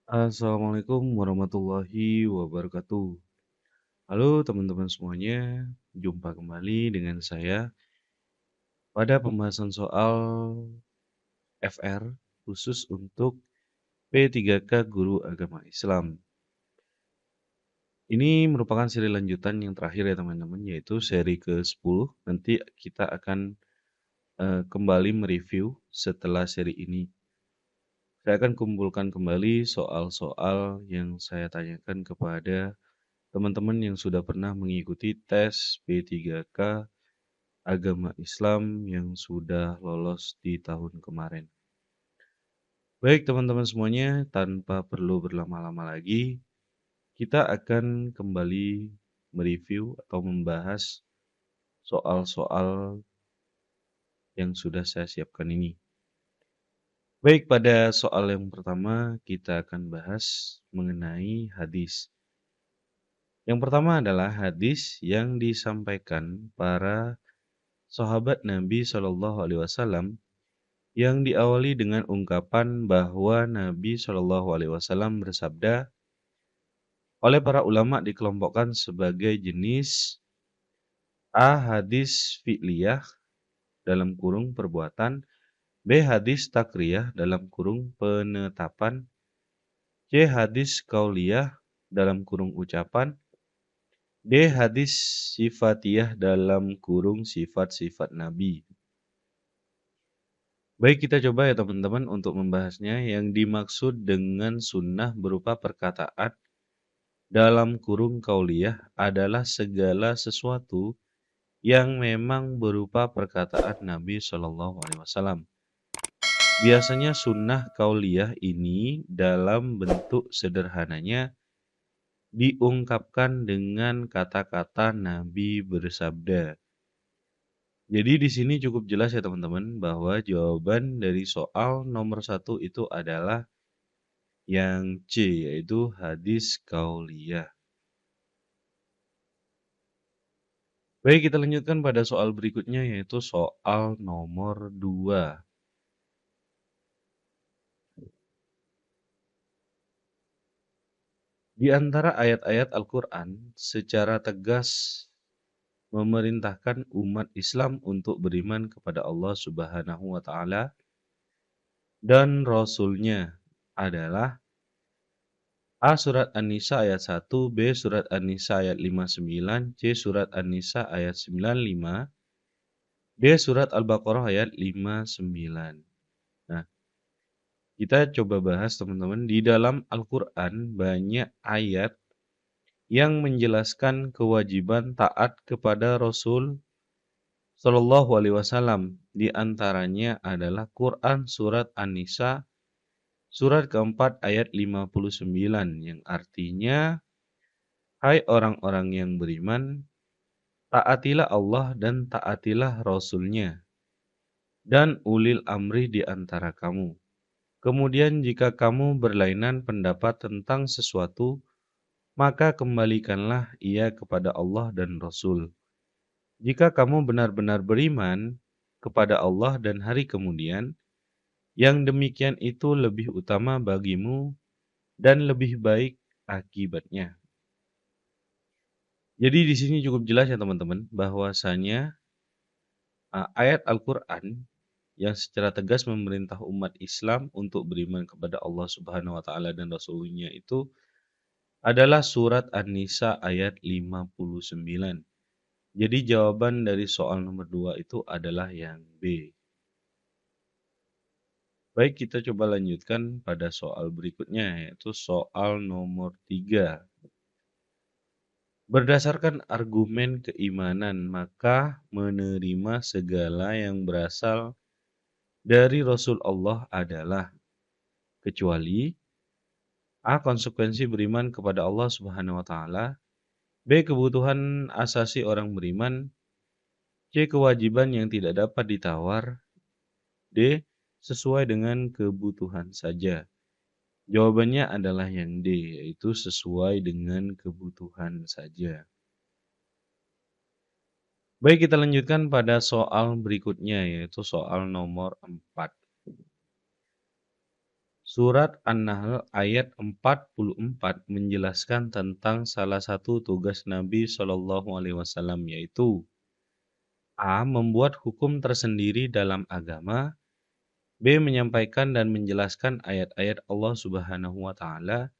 Assalamualaikum warahmatullahi wabarakatuh. Halo teman-teman semuanya, jumpa kembali dengan saya pada pembahasan soal FR khusus untuk P3K Guru Agama Islam. Ini merupakan seri lanjutan yang terakhir ya teman-teman, yaitu seri ke-10. Nanti kita akan kembali mereview setelah seri ini. Saya akan kumpulkan kembali soal-soal yang saya tanyakan kepada teman-teman yang sudah pernah mengikuti tes P3K Agama Islam yang sudah lolos di tahun kemarin. Baik teman-teman semuanya, tanpa perlu berlama-lama lagi, kita akan kembali mereview atau membahas soal-soal yang sudah saya siapkan ini. Baik, pada soal yang pertama kita akan bahas mengenai hadis. Yang pertama adalah hadis yang disampaikan para sahabat Nabi Shallallahu Alaihi Wasallam yang diawali dengan ungkapan bahwa Nabi Shallallahu Alaihi Wasallam bersabda, oleh para ulama dikelompokkan sebagai jenis A. Hadis fi'liyah dalam kurung perbuatan, B. Hadis takriyah dalam kurung penetapan, C. Hadis kauliyah dalam kurung ucapan, D. Hadis sifatiyah dalam kurung sifat-sifat Nabi. Baik, kita coba ya teman-teman untuk membahasnya. Yang dimaksud dengan sunnah berupa perkataan dalam kurung kauliyah adalah segala sesuatu yang memang berupa perkataan Nabi Shallallahu Alaihi Wasallam. Biasanya sunnah kauliyah ini dalam bentuk sederhananya diungkapkan dengan kata-kata Nabi bersabda. Jadi di sini cukup jelas ya teman-teman bahwa jawaban dari soal nomor 1 itu adalah yang C, yaitu hadis kauliyah. Baik, kita lanjutkan pada soal berikutnya, yaitu soal nomor 2. Di antara ayat-ayat Al-Quran secara tegas memerintahkan umat Islam untuk beriman kepada Allah Subhanahu wa Ta'ala dan Rasul-Nya adalah A. Surat An-Nisa ayat 1, B. Surat An-Nisa ayat 59, C. Surat An-Nisa ayat 95, D. Surat Al-Baqarah ayat 59. Nah, kita coba bahas teman-teman, di dalam Al-Quran banyak ayat yang menjelaskan kewajiban taat kepada Rasul Shallallahu Alaihi Wasallam. Di antaranya adalah Quran Surat An-Nisa surat keempat ayat 59 yang artinya, hai orang-orang yang beriman, taatilah Allah dan taatilah Rasul-Nya dan ulil amri di antara kamu. Kemudian jika kamu berlainan pendapat tentang sesuatu, maka kembalikanlah ia kepada Allah dan Rasul. Jika kamu benar-benar beriman kepada Allah dan hari kemudian, yang demikian itu lebih utama bagimu dan lebih baik akibatnya. Jadi di sini cukup jelas ya teman-teman, bahwasanya ayat Al-Quran yang secara tegas memerintah umat Islam untuk beriman kepada Allah Subhanahu wa Ta'ala dan Rasul-Nya itu adalah surat An-Nisa ayat 59. Jadi jawaban dari soal nomor 2 itu adalah yang B. Baik, kita coba lanjutkan pada soal berikutnya, yaitu soal nomor 3. Berdasarkan argumen keimanan, maka menerima segala yang berasal dari Rasul Allah adalah kecuali A. Konsekuensi beriman kepada Allah Subhanahu wa Ta'ala, B. Kebutuhan asasi orang beriman, C. Kewajiban yang tidak dapat ditawar, D. Sesuai dengan kebutuhan saja. Jawabannya adalah yang D, yaitu sesuai dengan kebutuhan saja. Baik, kita lanjutkan pada soal berikutnya, yaitu soal nomor 4. Surat An-Nahl ayat 44 menjelaskan tentang salah satu tugas Nabi Shallallahu Alaihi Wasallam, yaitu A. Membuat hukum tersendiri dalam agama. B. Menyampaikan dan menjelaskan ayat-ayat Allah Subhanahu wa Ta'ala.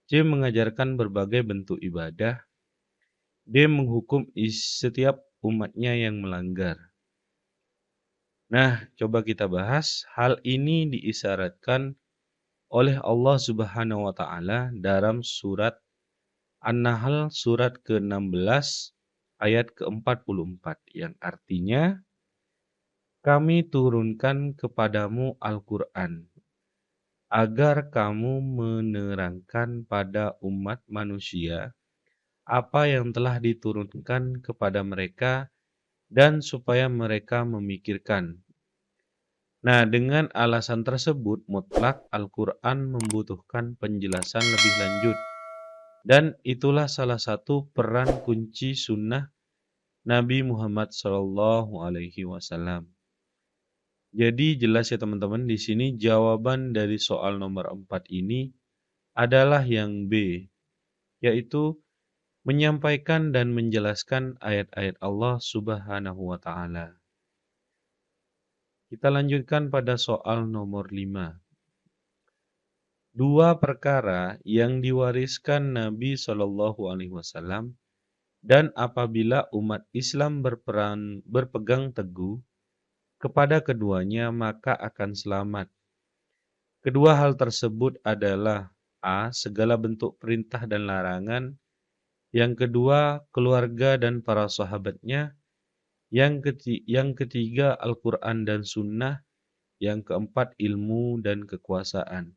C. Mengajarkan berbagai bentuk ibadah. D. Menghukum setiap umatnya yang melanggar. Nah, coba kita bahas. Hal ini diisyaratkan oleh Allah Subhanahu wa Ta'ala dalam surat An-Nahl surat ke-16 ayat ke-44 yang artinya, kami turunkan kepadamu Al-Quran agar kamu menerangkan pada umat manusia apa yang telah diturunkan kepada mereka dan supaya mereka memikirkan. Nah, dengan alasan tersebut, mutlak Al-Quran membutuhkan penjelasan lebih lanjut. Dan itulah salah satu peran kunci sunnah Nabi Muhammad SAW. Jadi jelas ya teman-teman, di sini jawaban dari soal nomor 4 ini adalah yang B, yaitu menyampaikan dan menjelaskan ayat-ayat Allah Subhanahu wa Ta'ala. Kita lanjutkan pada soal nomor 5. Dua perkara yang diwariskan Nabi Shallallahu Alaihi Wasallam dan apabila umat Islam berpegang teguh kepada keduanya maka akan selamat. Kedua hal tersebut adalah A. Segala bentuk perintah dan larangan. Yang kedua, keluarga dan para sahabatnya. Yang ketiga, Al-Quran dan Sunnah. Yang keempat, ilmu dan kekuasaan.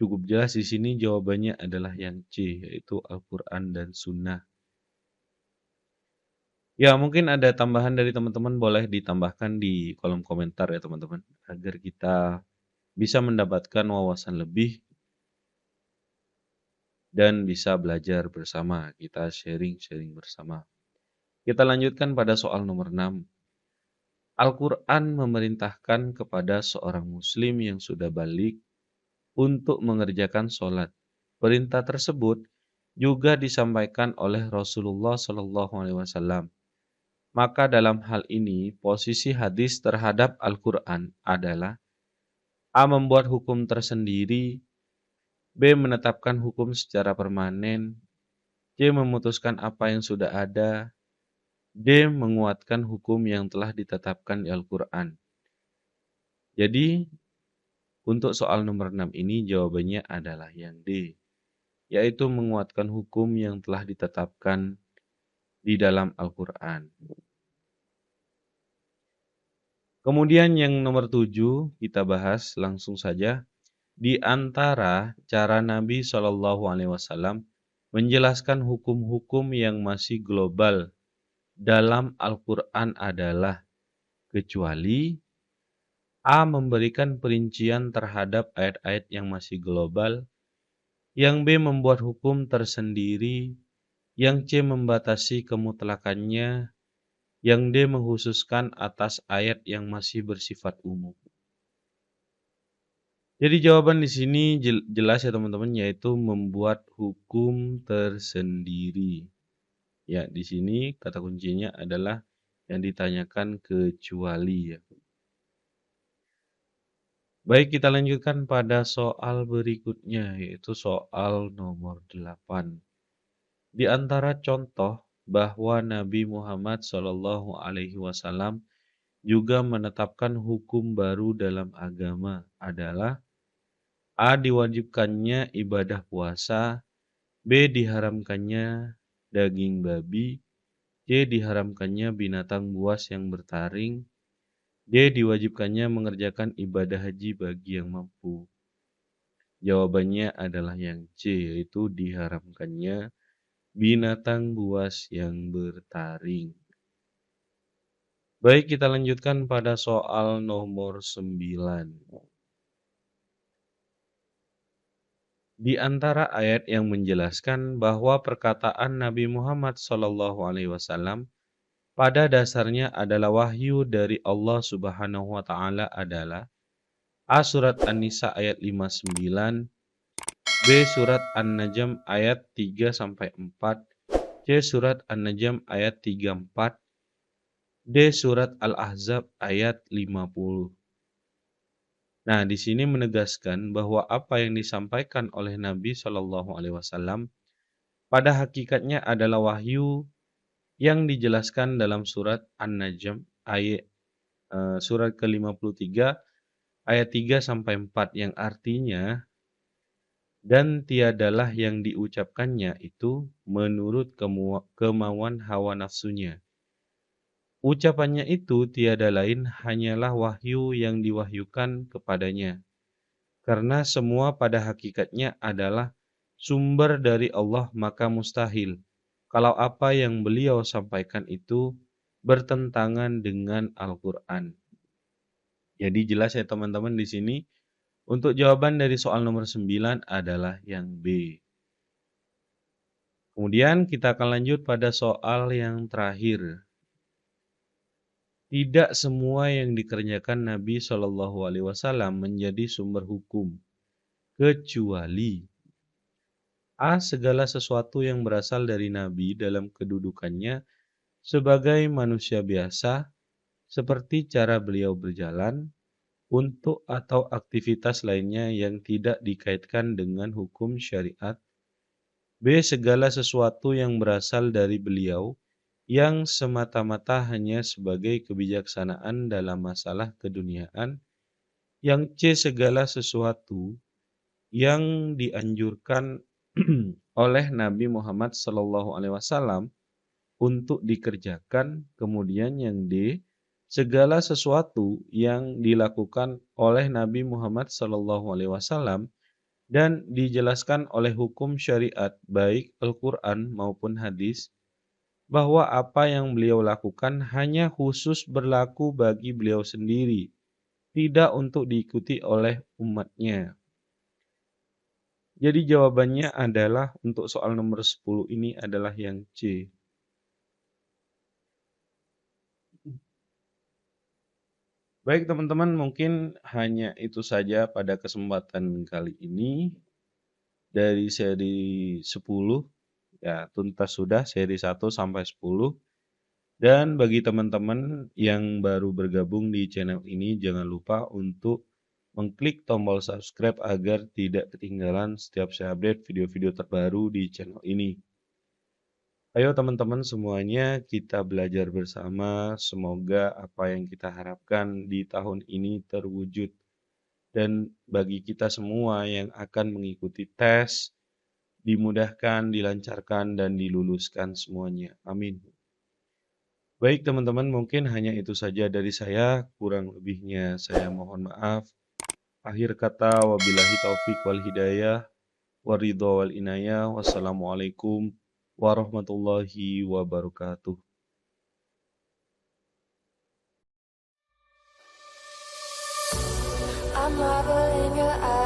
Cukup jelas di sini jawabannya adalah yang C, yaitu Al-Quran dan Sunnah. Ya, mungkin ada tambahan dari teman-teman, boleh ditambahkan di kolom komentar ya teman-teman, agar kita bisa mendapatkan wawasan lebih dan bisa belajar bersama, kita sharing-sharing bersama. Kita lanjutkan pada soal nomor 6. Al-Quran memerintahkan kepada seorang muslim yang sudah balik untuk mengerjakan sholat. Perintah tersebut juga disampaikan oleh Rasulullah SAW. Maka dalam hal ini, posisi hadis terhadap Al-Quran adalah A. Membuat hukum tersendiri. B. Menetapkan hukum secara permanen. C. Memutuskan apa yang sudah ada. D. Menguatkan hukum yang telah ditetapkan di Al-Quran. Jadi, untuk soal nomor 6 ini jawabannya adalah yang D, yaitu menguatkan hukum yang telah ditetapkan di dalam Al-Quran. Kemudian yang nomor 7 kita bahas langsung saja. Di antara cara Nabi SAW menjelaskan hukum-hukum yang masih global dalam Al-Quran adalah kecuali A. Memberikan perincian terhadap ayat-ayat yang masih global. Yang B. Membuat hukum tersendiri. Yang C. Membatasi kemutlakannya. Yang D. Mengkhususkan atas ayat yang masih bersifat umum. Jadi jawaban di sini jelas ya teman-teman, yaitu membuat hukum tersendiri. Ya, di sini kata kuncinya adalah yang ditanyakan kecuali ya. Baik, kita lanjutkan pada soal berikutnya, yaitu soal nomor 8. Di antara contoh bahwa Nabi Muhammad SAW juga menetapkan hukum baru dalam agama adalah A. Diwajibkannya ibadah puasa. B. Diharamkannya daging babi. C. Diharamkannya binatang buas yang bertaring. D. Diwajibkannya mengerjakan ibadah haji bagi yang mampu. Jawabannya adalah yang C, yaitu diharamkannya binatang buas yang bertaring. Baik, kita lanjutkan pada soal nomor 9. Di antara ayat yang menjelaskan bahwa perkataan Nabi Muhammad SAW pada dasarnya adalah wahyu dari Allah Subhanahu wa Ta'ala adalah A. Surat An-Nisa ayat 59, B. Surat An-Najm ayat 3-4, C. Surat An-Najm ayat 34, D. Surat Al-Ahzab ayat 50. Nah, di sini menegaskan bahwa apa yang disampaikan oleh Nabi Shallallahu Alaihi Wasallam pada hakikatnya adalah wahyu yang dijelaskan dalam surat An-Najm ayat surat ke-53 ayat 3-4 yang artinya dan tiadalah yang diucapkannya itu menurut kemauan hawa nafsunya. Ucapannya itu tiada lain hanyalah wahyu yang diwahyukan kepadanya. Karena semua pada hakikatnya adalah sumber dari Allah, maka mustahil kalau apa yang beliau sampaikan itu bertentangan dengan Al-Quran. Jadi jelas ya teman-teman di sini untuk jawaban dari soal nomor 9 adalah yang B. Kemudian kita akan lanjut pada soal yang terakhir. Tidak semua yang dikerjakan Nabi Shallallahu Alaihi Wasallam menjadi sumber hukum, kecuali A. Segala sesuatu yang berasal dari Nabi dalam kedudukannya sebagai manusia biasa, seperti cara beliau berjalan, untuk atau aktivitas lainnya yang tidak dikaitkan dengan hukum syariat. B. Segala sesuatu yang berasal dari beliau yang semata-mata hanya sebagai kebijaksanaan dalam masalah keduniaan. Yang C. Segala sesuatu yang dianjurkan oleh Nabi Muhammad SAW untuk dikerjakan. Kemudian yang D. Segala sesuatu yang dilakukan oleh Nabi Muhammad SAW dan dijelaskan oleh hukum syariat baik Al-Quran maupun hadis, bahwa apa yang beliau lakukan hanya khusus berlaku bagi beliau sendiri, tidak untuk diikuti oleh umatnya. Jadi jawabannya adalah untuk soal nomor 10 ini adalah yang C. Baik teman-teman, mungkin hanya itu saja pada kesempatan kali ini dari seri 10. Ya, tuntas sudah seri 1 sampai 10. Dan bagi teman-teman yang baru bergabung di channel ini, jangan lupa untuk mengklik tombol subscribe agar tidak ketinggalan setiap saya update video-video terbaru di channel ini. Ayo teman-teman semuanya, kita belajar bersama. Semoga apa yang kita harapkan di tahun ini terwujud. Dan bagi kita semua yang akan mengikuti tes, dimudahkan, dilancarkan, dan diluluskan semuanya. Amin. Baik teman-teman, mungkin hanya itu saja dari saya. Kurang lebihnya saya mohon maaf. Akhir kata, wabillahi taufik wal hidayah, waridho wal inayah. Wassalamualaikum warahmatullahi wabarakatuh. I'm marveling your eyes.